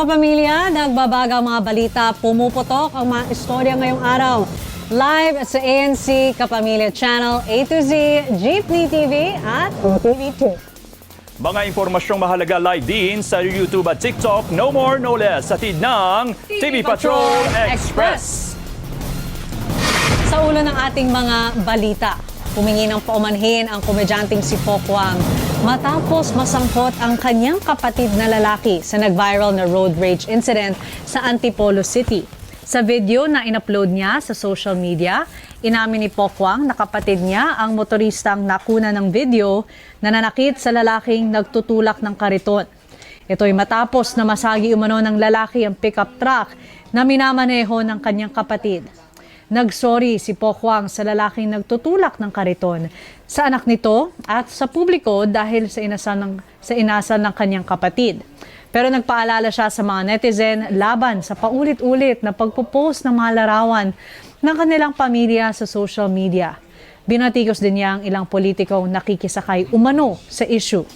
kapamilya, nagbabaga ang mga balita, pumuputok ang mga istorya ngayong araw. Live sa ANC Kapamilya Channel A to Z, Jeepney TV at TV2. Mga impormasyong mahalaga live din sa YouTube at TikTok, no more, no less, sa tid ng TV Patrol Express. Sa ulo ng ating mga balita, humingi ng paumanhin ang komedyanteng si Pokwang matapos masangkot ang kanyang kapatid na lalaki sa nag-viral na road rage incident sa Antipolo City. Sa video na in-upload niya sa social media, inamin ni Pokwang na kapatid niya ang motoristang nakuna ng video na nanakit sa lalaking nagtutulak ng kariton. Ito'y matapos na masagi umano ng lalaki ang pickup truck na minamaneho ng kanyang kapatid. Nagsorry si Pokwang sa lalaking nagtutulak ng kariton, sa anak nito at sa publiko dahil sa inasal ng kanyang kapatid. Pero nagpaalala siya sa mga netizen laban sa paulit-ulit na pagpo-post ng mga larawan ng kanilang pamilya sa social media. Binatikos din niya ang ilang politikong nakikisakay umano sa issue.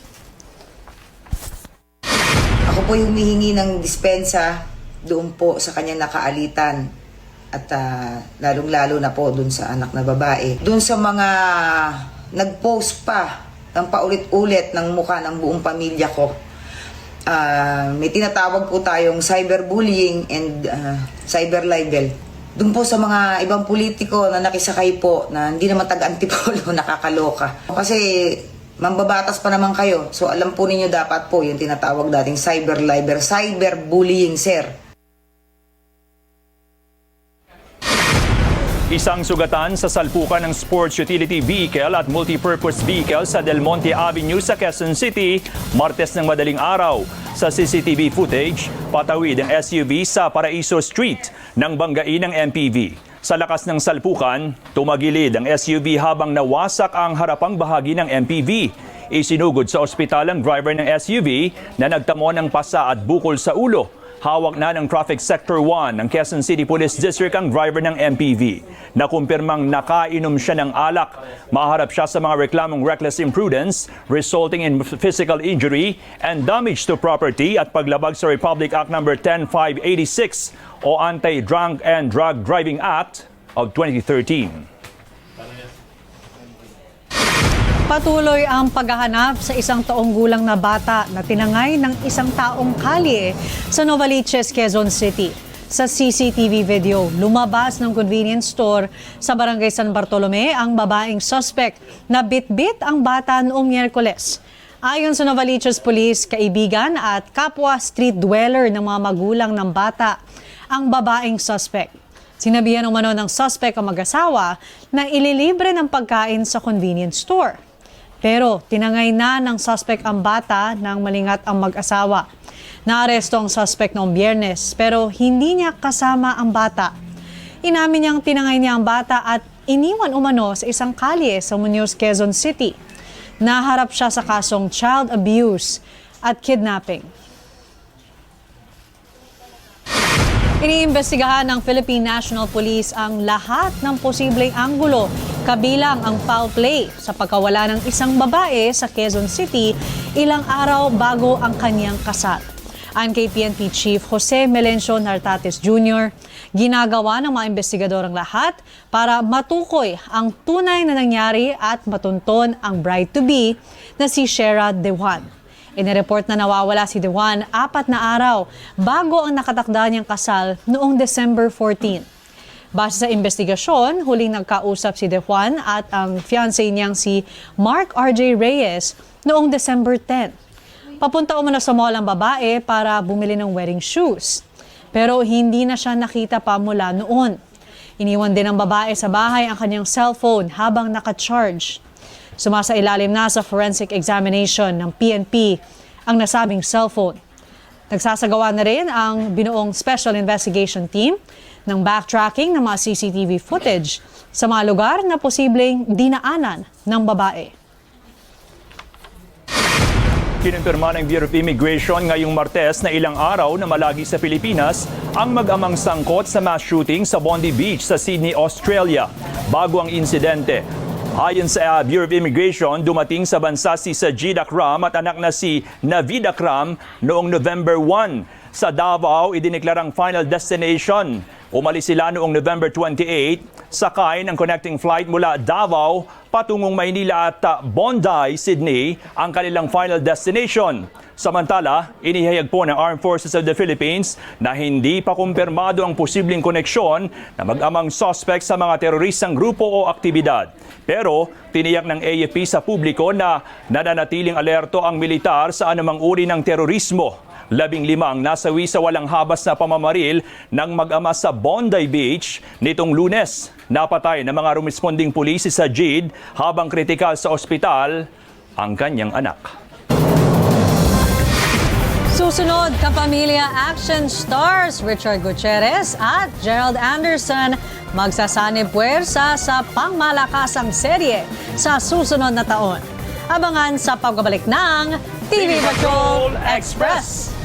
Ako po yung humihingi ng dispensa doon po sa kanyang nakaalitan at lalong-lalo na po doon sa anak na babae. Doon sa mga nag-post pa ng paulit-ulit ng mukha ng buong pamilya ko. May tinatawag po tayong cyberbullying and cyber libel. Doon po sa mga ibang politiko na nakisakay po na hindi naman taga-Antipolo, nakakaloka. Kasi mambabatas pa naman kayo. So alam po ninyo dapat po yung tinatawag dating cyber libel, cyberbullying, sir. Isang sugatan sa salpukan ng sports utility vehicle at multipurpose vehicle sa Del Monte Avenue sa Quezon City, Martes ng madaling araw. Sa CCTV footage, patawid ang SUV sa Paraiso Street nang banggain ng MPV. Sa lakas ng salpukan, tumagilid ang SUV habang nawasak ang harapang bahagi ng MPV. Isinugod sa ospital ang driver ng SUV na nagtamo ng pasa at bukol sa ulo. Hawak na ng Traffic Sector 1 ng Quezon City Police District ang driver ng MPV. Nakumpirmang nakainom siya ng alak. Maharap siya sa mga reklamong reckless imprudence resulting in physical injury and damage to property at paglabag sa Republic Act No. 10586 o Anti-Drunk and Drug Driving Act of 2013. Patuloy ang paghahanap sa isang taong gulang na bata na tinangay ng isang taong kalye sa Novaliches, Quezon City. Sa CCTV video, lumabas ng convenience store sa Barangay San Bartolome ang babaeng suspect na bit-bit ang bata noong Miyerkules. Ayon sa Novaliches Police, kaibigan at kapwa street dweller ng mga magulang ng bata ang babaeng suspect. Sinabihan umano ng suspect ang mag-asawa na ililibre ng pagkain sa convenience store. Pero tinangay na ng suspect ang bata nang malingat ang mag-asawa. Naaresto ang suspect noong Biyernes pero hindi niya kasama ang bata. Inamin niyang tinangay niya ang bata at iniwan umano sa isang kalye sa Muñoz, Quezon City. Naharap siya sa kasong child abuse at kidnapping. Iniimbestigahan ng Philippine National Police ang lahat ng posibleng anggulo kabilang ang foul play sa pagkawala ng isang babae sa Quezon City ilang araw bago ang kanyang kasal. Ayon kay PNP Chief Jose Melencio Nartates Jr., ginagawa ng mga investigador ang lahat para matukoy ang tunay na nangyari at matunton ang bride-to-be na si Shera De Juan. Inireport na nawawala si De Juan 4 na araw bago ang nakatakda niyang kasal noong December 14. Base sa investigasyon, huling nagkausap si De Juan at ang fiancé niyang si Mark R.J. Reyes noong December 10. Papunta umano sa mall ang babae para bumili ng wedding shoes. Pero hindi na siya nakita pa mula noon. Iniwan din ng babae sa bahay ang kanyang cellphone habang naka-charge. Sumasailalim na sa forensic examination ng PNP ang nasabing cellphone. Nagsasagawa na rin ang binuong Special Investigation Team ng backtracking ng mga CCTV footage sa mga lugar na posibleng dinaanan ng babae. Kinumpirma ng Bureau of Immigration ngayong Martes na ilang araw na malagi sa Pilipinas ang mag-amang sangkot sa mass shooting sa Bondi Beach sa Sydney, Australia. Bago ang insidente, ayon sa Bureau of Immigration, dumating sa bansa si Sajid Akram at anak na si Navid Akram noong November 1. Sa Davao, idineklarang final destination. Umalis sila noong November 28, sakay ng connecting flight mula Davao patungong Maynila at Bondi, Sydney ang kanilang final destination. Samantala, inihayag po ng Armed Forces of the Philippines na hindi pa kumpirmado ang posibleng koneksyon na mag-amang suspect sa mga teroristang grupo o aktibidad. Pero tiniyak ng AFP sa publiko na nananatiling alerto ang militar sa anumang uri ng terorismo. 15 ang nasawi sa walang habas na pamamaril ng mag-ama sa Bondi Beach nitong Lunes. Napatay ng mga responding pulis sa Jid habang kritikal sa ospital ang kanyang anak. Susunod, kapamilya action stars Richard Gutierrez at Gerald Anderson magsasanib puwersa sa pangmalakasang serye sa susunod na taon. Abangan sa pagbabalik ng TV Patrol Express!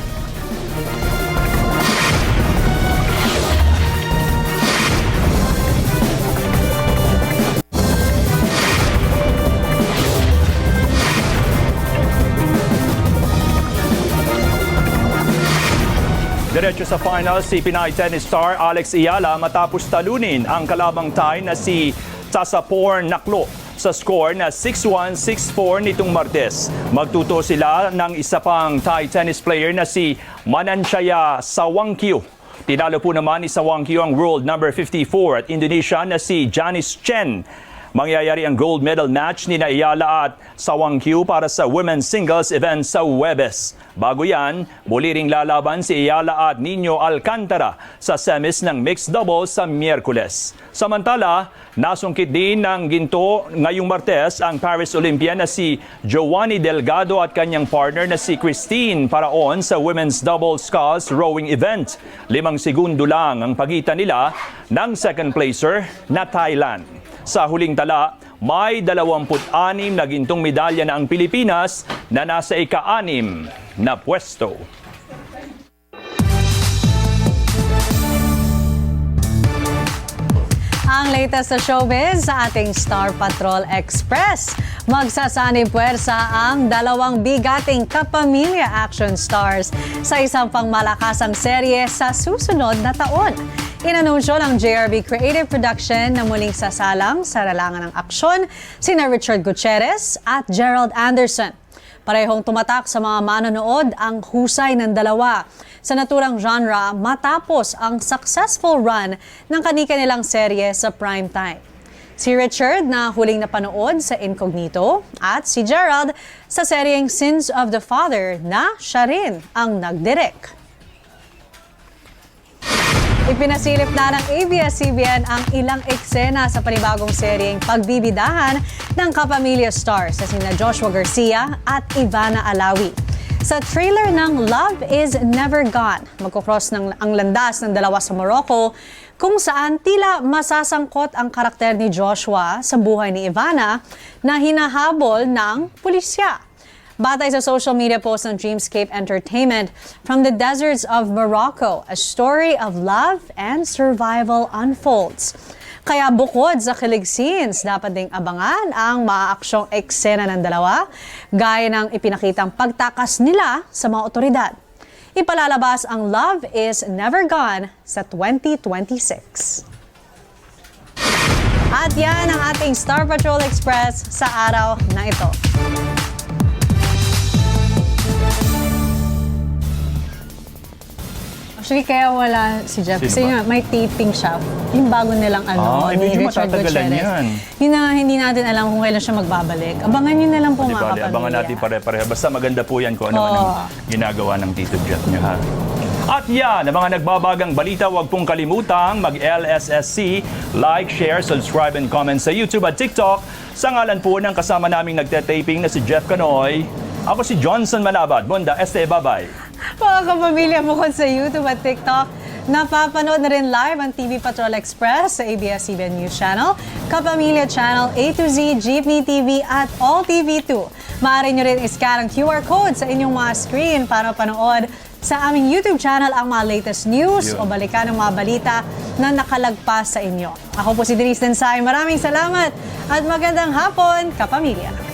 Diretso sa final si Pinay tennis star Alex Ayala matapos talunin ang kalabang Thai na si Tasapor Naklo sa score na 6-1, 6-4 nitong Martes. Magtuto sila ng isa pang Thai tennis player na si Mananchaya Sawangkyu. Tinalo po naman ni Sawangkyu ang world number 54 at Indonesia na si Janice Chen. Mangyayari ang gold medal match ni Ayala at Sawangkyu para sa women's singles event sa Huwebes. Bago yan, muli ring lalaban si Ayala at Nino Alcantara sa semis ng mixed doubles sa Miyerkules. Samantala, nasungkit din ng ginto ngayong Martes ang Paris Olympian na si Giovanni Delgado at kanyang partner na si Christine Paraon sa women's double sculls rowing event. 5 segundo lang ang pagitan nila ng second placer na Thailand. Sa huling tala, may 26 na gintong medalya na ang Pilipinas na nasa ika-6 na pwesto. Ang latest sa showbiz sa ating Star Patrol Express. Magsasanib puwersa ang 2 bigating kapamilya action stars sa isang pangmalakasang serye sa susunod na taon. Inanunsyo ng JRB Creative Production na muling sasalang sa larangan ng aksyon sina Richard Gutierrez at Gerald Anderson. Parehong tumatak sa mga manonood ang husay ng dalawa sa naturang genre matapos ang successful run ng kani-kanilang serye sa primetime. Si Richard na huling napanood sa Incognito at si Gerald sa seryeng Sins of the Father na siya rin ang nagdirect. Ipinasilip na ng ABS-CBN ang ilang eksena sa panibagong seryeng pagbibidahan ng kapamilya stars sa sina Joshua Garcia at Ivana Alawi. Sa trailer ng Love is Never Gone, magkocross ang landas ng dalawa sa Morocco kung saan tila masasangkot ang karakter ni Joshua sa buhay ni Ivana na hinahabol ng pulisya. Batay sa social media post ng Dreamscape Entertainment, From the Deserts of Morocco, a story of love and survival unfolds. Kaya bukod sa kilig scenes, dapat ding abangan ang maaaksyong eksena ng dalawa, gaya ng ipinakitang pagtakas nila sa mga otoridad. Ipalalabas ang Love is Never Gone sa 2026. At yan ang ating Star Patrol Express sa araw na ito. Actually, kaya wala si Jeff. Kasi nga, may taping siya. Yung bago nilang ni medyo Richard matatagalan Gutierrez. yan. Yun na hindi natin alam kung kailan siya magbabalik. Abangan nyo na lang po mga kapamilya. Abangan natin pare-pareho. Basta maganda po yan kung ano man ang ginagawa ng Tito Jeff niya. Ha? At yan, ang mga nagbabagang balita, huwag pong kalimutang mag-LSSC, like, share, subscribe, and comment sa YouTube at TikTok. Sa ngalan po ng kasama naming nagtetaping na si Jeff Canoy, ako si Johnson Malabad. Bonda, bye-bye. Mga kapamilya, bukod sa YouTube at TikTok, napapanood na rin live ang TV Patrol Express sa ABS-CBN News Channel, Kapamilya Channel A to Z, Jeepney TV at All TV 2. Maaari nyo rin iscan ang QR code sa inyong mga screen para panood sa aming YouTube channel ang mga latest news o balikan ng mga balita na nakalagpas sa inyo. Ako po si Denise Densay. Maraming salamat at magandang hapon, kapamilya.